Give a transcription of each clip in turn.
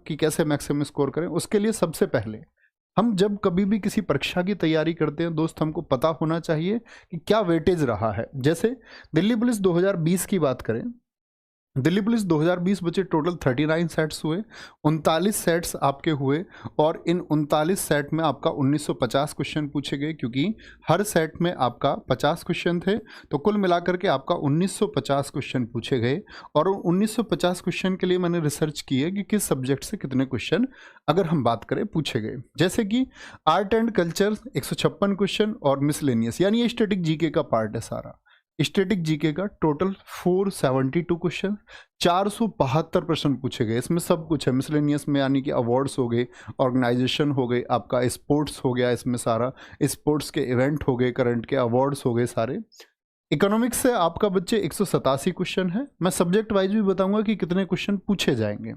कि कैसे maximum score करें। उसके लिए सबसे पहले हम जब कभी भी किसी परीक्षा की तैयारी करते हैं दोस्त, हमको पता होना चाहिए कि क्या वेटेज रहा है। जैसे दिल्ली पुलिस 2020 की बात करें, दिल्ली पुलिस 2020 बचे टोटल 39 सेट्स हुए, 39 सेट्स आपके हुए और इन 39 सेट में आपका 1950 क्वेश्चन पूछे गए, क्योंकि हर सेट में आपका 50 क्वेश्चन थे, तो कुल मिलाकर के आपका 1950 क्वेश्चन पूछे गए। और उन 1950 क्वेश्चन के लिए मैंने रिसर्च की है कि किस सब्जेक्ट से कितने क्वेश्चन अगर हम बात करें पूछे गए। जैसे कि आर्ट एंड कल्चर 156 क्वेश्चन और मिसलेनियस, यानी ये स्टैटिक जीके का पार्ट है सारा। स्टैटिक जीके का टोटल 472 क्वेश्चन, 472 प्रश्न पूछे गए। इसमें सब कुछ है मिसलेनियस में, यानी कि अवार्ड्स हो गए, ऑर्गेनाइजेशन हो गए, आपका स्पोर्ट्स हो गया, इसमें सारा स्पोर्ट्स के इवेंट हो गए, करंट के अवार्ड्स हो गए सारे। इकोनॉमिक्स से आपका बच्चे 187 क्वेश्चन है। मैं सब्जेक्ट वाइज भी बताऊंगा कि कितने क्वेश्चन पूछे जाएंगे।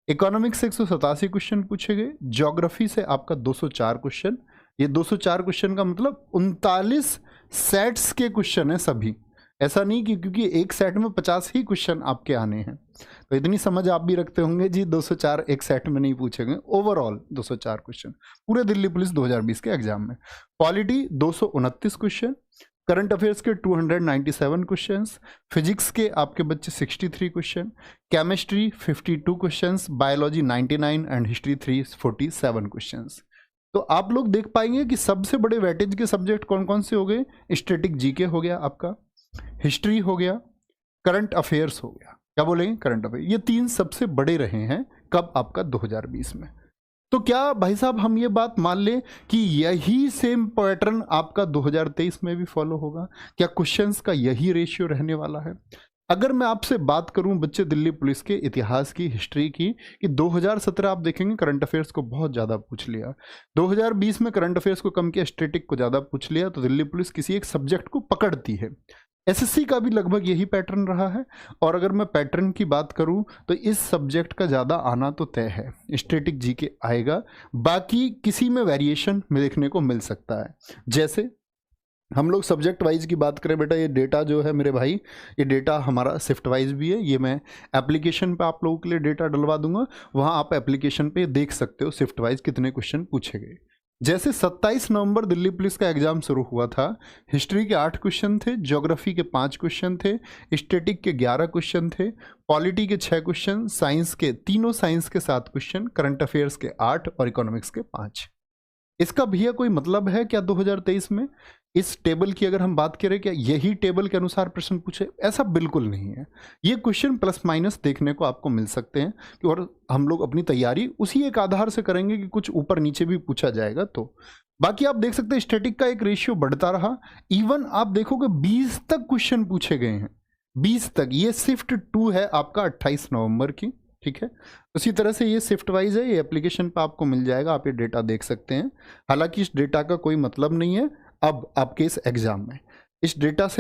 इकोनॉमिक्स से 187 क्वेश्चन पूछे गए। ज्योग्राफी से आपका 204 क्वेश्चन। ये 204 क्वेश्चन का मतलब 39 सेट्स के क्वेश्चन है सभी। ऐसा नहीं कि क्योंकि एक सेट में 50 ही क्वेश्चन आपके आने हैं, तो इतनी समझ आप भी रखते होंगे जी 204 एक सेट में नहीं पूछे गए, ओवरऑल 204 क्वेश्चन पूरे दिल्ली पुलिस 2020 के एग्जाम में। पॉलिटी 229 क्वेश्चन, करंट अफेयर्स के 297 क्वेश्चंस, फिजिक्स के आपके बच्चे 63 question, chemistry 52 questions, biology 99 and history 347 questions. तो आप लोग देख पाएंगे कि सबसे बड़े वेटेज के सब्जेक्ट कौन कौन से हो गए। स्टैटिक जीके हो गया आपका, हिस्ट्री हो गया, करंट अफेयर्स हो गया। क्या बोलेंगे? Current affair. ये तीन सबसे बड़े रहे हैं कब? आपका 2020 में। तो क्या भाई साहब हम ये बात मान लें कि यही सेम पैटर्न आपका 2023 में भी फॉलो होगा? क्या क्वेश्चंस का यही रेशियो रहने वाला है? अगर मैं आपसे बात करूं बच्चे दिल्ली पुलिस के इतिहास की, हिस्ट्री की, कि 2017 आप देखेंगे करंट अफेयर्स को बहुत ज़्यादा पूछ लिया, 2020 में करंट अफेयर्स को कम किया, स्टैटिक को ज़्यादा पूछ लिया, तो दिल्ली पुलिस किसी एक सब्जेक्ट को पकड़ती है। एसएससी का भी लगभग यही पैटर्न रहा है। और अगर मैं पैटर्न की बात करूं तो इस सब्जेक्ट का ज़्यादा आना तो तय है, स्टैटिक जीके आएगा, बाकी किसी में वेरिएशन में देखने को मिल सकता है। जैसे हम लोग सब्जेक्ट वाइज की बात करें बेटा, ये डेटा जो है मेरे भाई, ये डेटा हमारा शिफ्ट वाइज भी है। ये मैं एप्लीकेशन पे आप लोगों के लिए डेटा डलवा दूंगा, वहाँ आप एप्लीकेशन पे देख सकते हो शिफ्ट वाइज कितने क्वेश्चन पूछे गए। जैसे 27 नवंबर दिल्ली पुलिस का एग्जाम शुरू हुआ था, हिस्ट्री के 8 क्वेश्चन थे, ज्योग्राफी के 5 क्वेश्चन थे, स्टैटिक के 11 क्वेश्चन थे, पॉलिटी के 6 क्वेश्चन, साइंस के तीनों साइंस के 7 क्वेश्चन, करंट अफेयर्स के 8 और इकोनॉमिक्स के 5। इसका भैया कोई मतलब है क्या 2023 में? इस टेबल की अगर हम बात करें, क्या यही टेबल के अनुसार प्रश्न पूछे? ऐसा बिल्कुल नहीं है। ये क्वेश्चन प्लस माइनस देखने को आपको मिल सकते हैं, और हम लोग अपनी तैयारी उसी एक आधार से करेंगे कि कुछ ऊपर नीचे भी पूछा जाएगा। तो बाकी आप देख सकते हैं स्टैटिक का एक रेशियो बढ़ता रहा, इवन आप देखोगे 20 तक क्वेश्चन पूछे गए हैं, 20 तक। ये शिफ्ट 2 है आपका 28 नवंबर की, ठीक है। उसी तरह से ये शिफ्ट वाइज है, ये एप्लीकेशन पे आपको मिल जाएगा, आप ये डेटा देख सकते हैं। हालांकि इस डेटा का कोई मतलब नहीं है अब आपके इस एग्जाम में, इस डेटा से